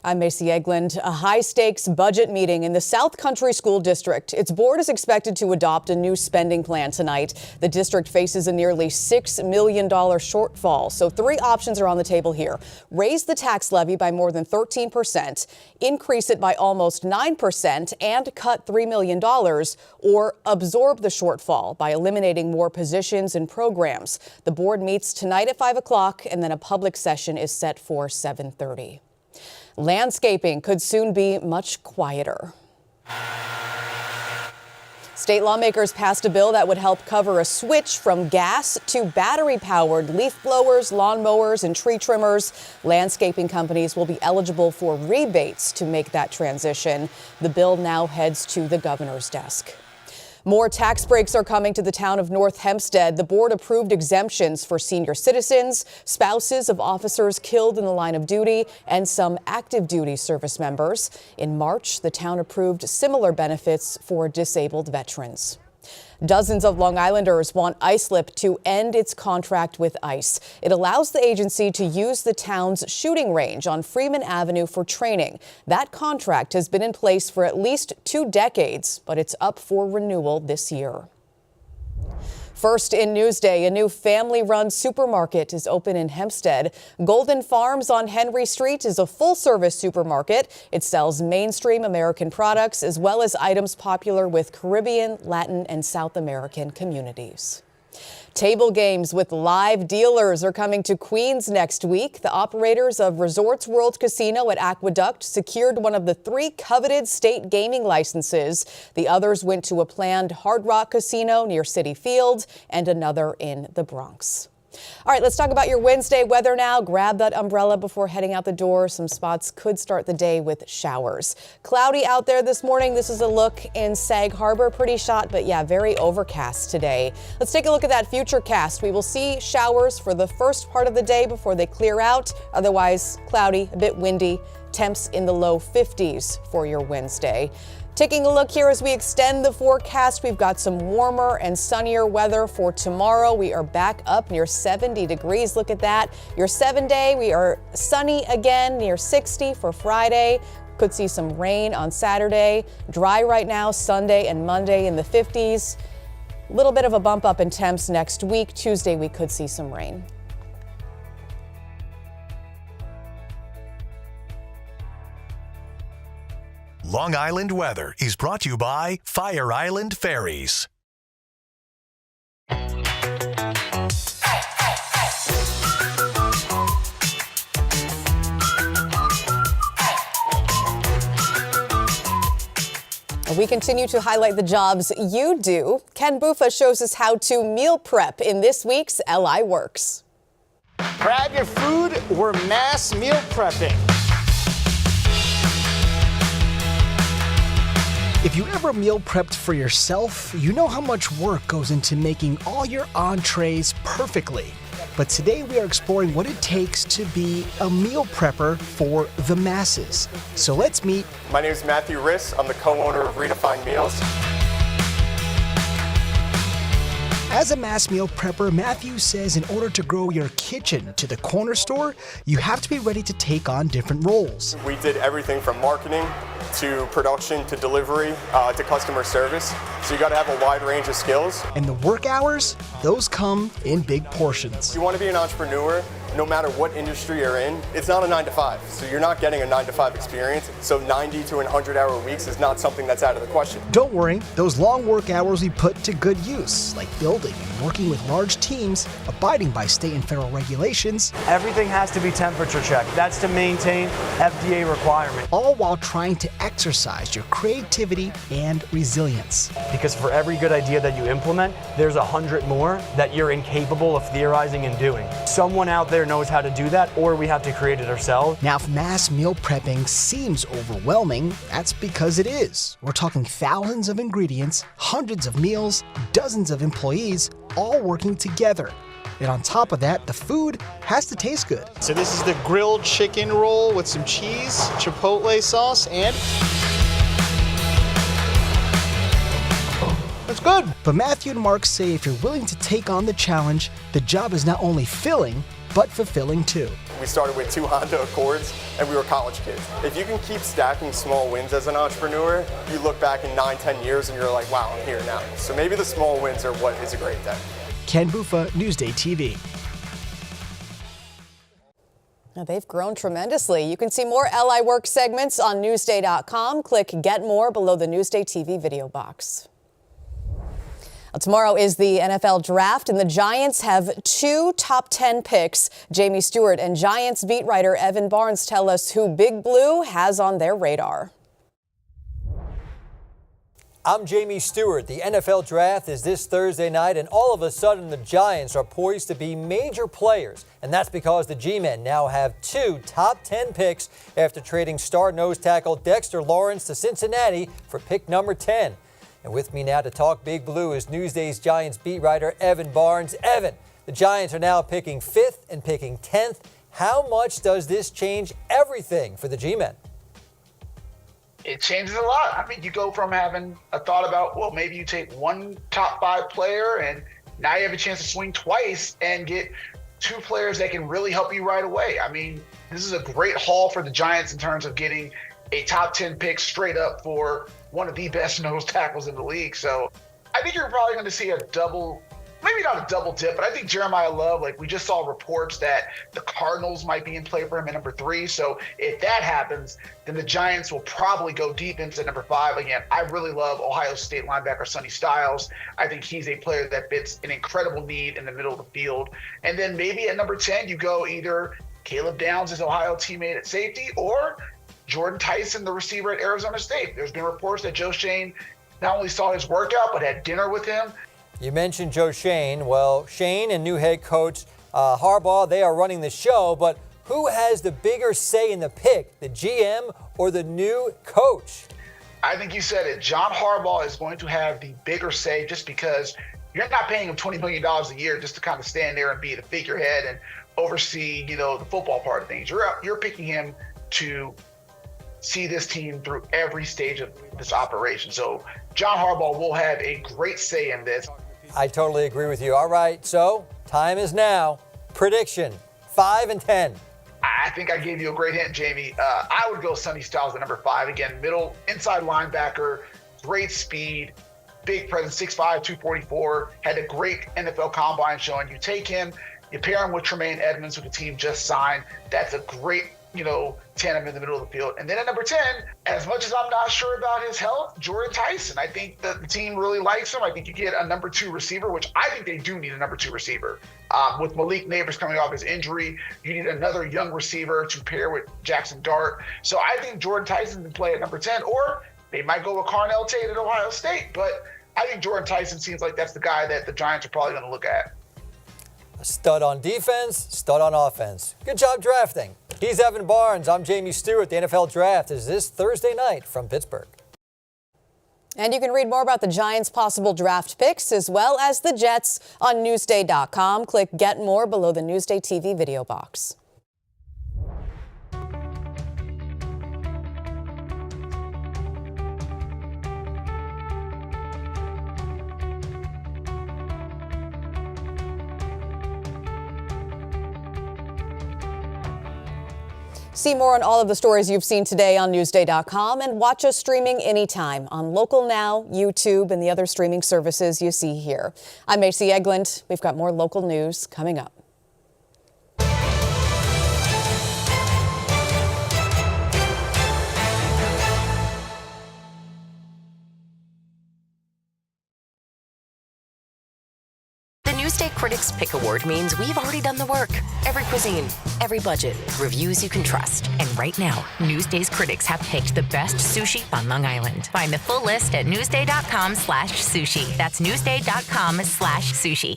I'm Macy Egland. A high-stakes budget meeting in the South Country School District. Its board is expected to adopt a new spending plan tonight. The district faces a nearly $6 million shortfall. So 3 options are on the table here. Raise the tax levy by more than 13%, increase it by almost 9%, and cut $3 million, or absorb the shortfall by eliminating more positions and programs. The board meets tonight at 5 o'clock, and then a public session is set for 7:30. Landscaping could soon be much quieter. State lawmakers passed a bill that would help cover a switch from gas to battery-powered leaf blowers, lawn mowers, and tree trimmers. Landscaping companies will be eligible for rebates to make that transition. The bill now heads to the governor's desk. More tax breaks are coming to the town of North Hempstead. The board approved exemptions for senior citizens, spouses of officers killed in the line of duty, and some active duty service members. In March, the town approved similar benefits for disabled veterans. Dozens of Long Islanders want Islip to end its contract with ICE. It allows the agency to use the town's shooting range on Freeman Avenue for training. That contract has been in place for at least 2 decades, but it's up for renewal this year. First in Newsday, a new family-run supermarket is open in Hempstead. Golden Farms on Henry Street is a full-service supermarket. It sells mainstream American products as well as items popular with Caribbean, Latin, and South American communities. Table games with live dealers are coming to Queens next week. The operators of Resorts World Casino at Aqueduct secured one of the 3 coveted state gaming licenses. The others went to a planned Hard Rock Casino near Citi Field and another in the Bronx. All right, let's talk about your Wednesday weather now. Grab that umbrella before heading out the door. Some spots could start the day with showers. Cloudy out there this morning. This is a look in Sag Harbor. Pretty shot, but yeah, very overcast today. Let's take a look at that futurecast. We will see showers for the first part of the day before they clear out. Otherwise, cloudy, a bit windy. Temps in the low 50s for your Wednesday. Taking a look here as we extend the forecast, we've got some warmer and sunnier weather for tomorrow. We are back up near 70 degrees. Look at that. Your 7-day, we are sunny again near 60 for Friday. Could see some rain on Saturday. Dry right now, Sunday and Monday in the 50s. A little bit of a bump up in temps next week. Tuesday, we could see some rain. Long Island weather is brought to you by Fire Island Ferries. We continue to highlight the jobs you do. Ken Buffa shows us how to meal prep in this week's LI Works. Grab your food, we're mass meal prepping. If you ever meal prepped for yourself, you know how much work goes into making all your entrees perfectly. But today we are exploring what it takes to be a meal prepper for the masses. So let's meet. My name is Matthew Riss. I'm the co-owner of Redefined Meals. As a mass meal prepper, Matthew says in order to grow your kitchen to the corner store, you have to be ready to take on different roles. We did everything from marketing to production to delivery to customer service. So you got to have a wide range of skills. And the work hours, those come in big portions. If you want to be an entrepreneur, no matter what industry you're in, it's not a 9-to-5. So you're not getting a 9-to-5 experience. So 90 to 100-hour weeks is not something that's out of the question. Don't worry, those long work hours we put to good use, like building and working with large teams, abiding by state and federal regulations. Everything has to be temperature checked. That's to maintain FDA requirement. All while trying to exercise your creativity and resilience. Because for every good idea that you implement, there's 100 more that you're incapable of theorizing and doing. Someone out there knows how to do that, or we have to create it ourselves. Now, if mass meal prepping seems overwhelming, that's because it is. We're talking thousands of ingredients, hundreds of meals, dozens of employees, all working together. And on top of that, the food has to taste good. So this is the grilled chicken roll with some cheese, chipotle sauce, and it's good. But Matthew and Mark say if you're willing to take on the challenge, the job is not only filling, but fulfilling too. We started with 2 Honda Accords, and we were college kids. If you can keep stacking small wins as an entrepreneur, you look back in 9-10 years and you're like, wow, I'm here now. So maybe the small wins are what is a great day. Ken Bufa, Newsday TV. Now, they've grown tremendously. You can see more LI Work segments on Newsday.com. Click Get More below the Newsday TV video box. Well, tomorrow is the NFL Draft, and the Giants have 2 top 10 picks. Jamie Stewart and Giants beat writer Evan Barnes tell us who Big Blue has on their radar. I'm Jamie Stewart. The NFL Draft is this Thursday night, and all of a sudden the Giants are poised to be major players. And that's because the G-Men now have 2 top 10 picks after trading star nose tackle Dexter Lawrence to Cincinnati for pick number 10. And with me now to talk Big Blue is Newsday's Giants beat writer Evan Barnes. Evan, the Giants are now picking 5th and picking 10th. How much does this change everything for the G-Men? It changes a lot. I mean, you go from having a thought about, well, maybe you take 1 top 5 player and now you have a chance to swing twice and get 2 players that can really help you right away. I mean, this is a great haul for the Giants in terms of getting a top 10 pick straight up for one of the best nose tackles in the league. So I think you're probably going to see a double, maybe not a double dip, but I think Jeremiah Love, like we just saw reports that the Cardinals might be in play for him at number 3. So if that happens, then the Giants will probably go deep into number 5. Again, I really love Ohio State linebacker Sonny Styles. I think he's a player that fits an incredible need in the middle of the field. And then maybe at number 10, you go either Caleb Downs, his Ohio teammate at safety, or Jordan Tyson, the receiver at Arizona State. There's been reports that Joe Schoen not only saw his workout, but had dinner with him. You mentioned Joe Schoen. Well, Schoen and new head coach Harbaugh, they are running the show, but who has the bigger say in the pick, the GM or the new coach? I think you said it. John Harbaugh is going to have the bigger say just because you're not paying him $20 million a year just to kind of stand there and be the figurehead and oversee, the football part of things. You're picking him to see this team through every stage of this operation. So John Harbaugh will have a great say in this. I totally agree with you. All right, so time is now. Prediction, 5 and 10. I think I gave you a great hint, Jamie. I would go Sonny Styles at number 5. Again, middle, inside linebacker, great speed, big presence, 6'5", 244, had a great NFL combine showing. You take him, you pair him with Tremaine Edmonds, who the team just signed. That's a great tandem in the middle of the field. And then at number 10, as much as I'm not sure about his health, Jordan Tyson. I think that the team really likes him. I think you get a number 2 receiver, which I think they do need a number 2 receiver. With Malik Neighbors coming off his injury, you need another young receiver to pair with Jackson Dart. So I think Jordan Tyson can play at number 10, or they might go with Carnell Tate at Ohio State. But I think Jordan Tyson seems like that's the guy that the Giants are probably going to look at. A stud on defense, stud on offense. Good job drafting. He's Evan Barnes. I'm Jamie Stewart. The NFL Draft is this Thursday night from Pittsburgh. And you can read more about the Giants' possible draft picks as well as the Jets on Newsday.com. Click Get More below the Newsday TV video box. See more on all of the stories you've seen today on Newsday.com and watch us streaming anytime on Local Now, YouTube, and the other streaming services you see here. I'm Macy Eglund. We've got more local news coming up. Newsday Critics Pick Award means we've already done the work. Every cuisine, every budget, reviews you can trust. And right now, Newsday's critics have picked the best sushi on Long Island. Find the full list at newsday.com/sushi. That's newsday.com/sushi.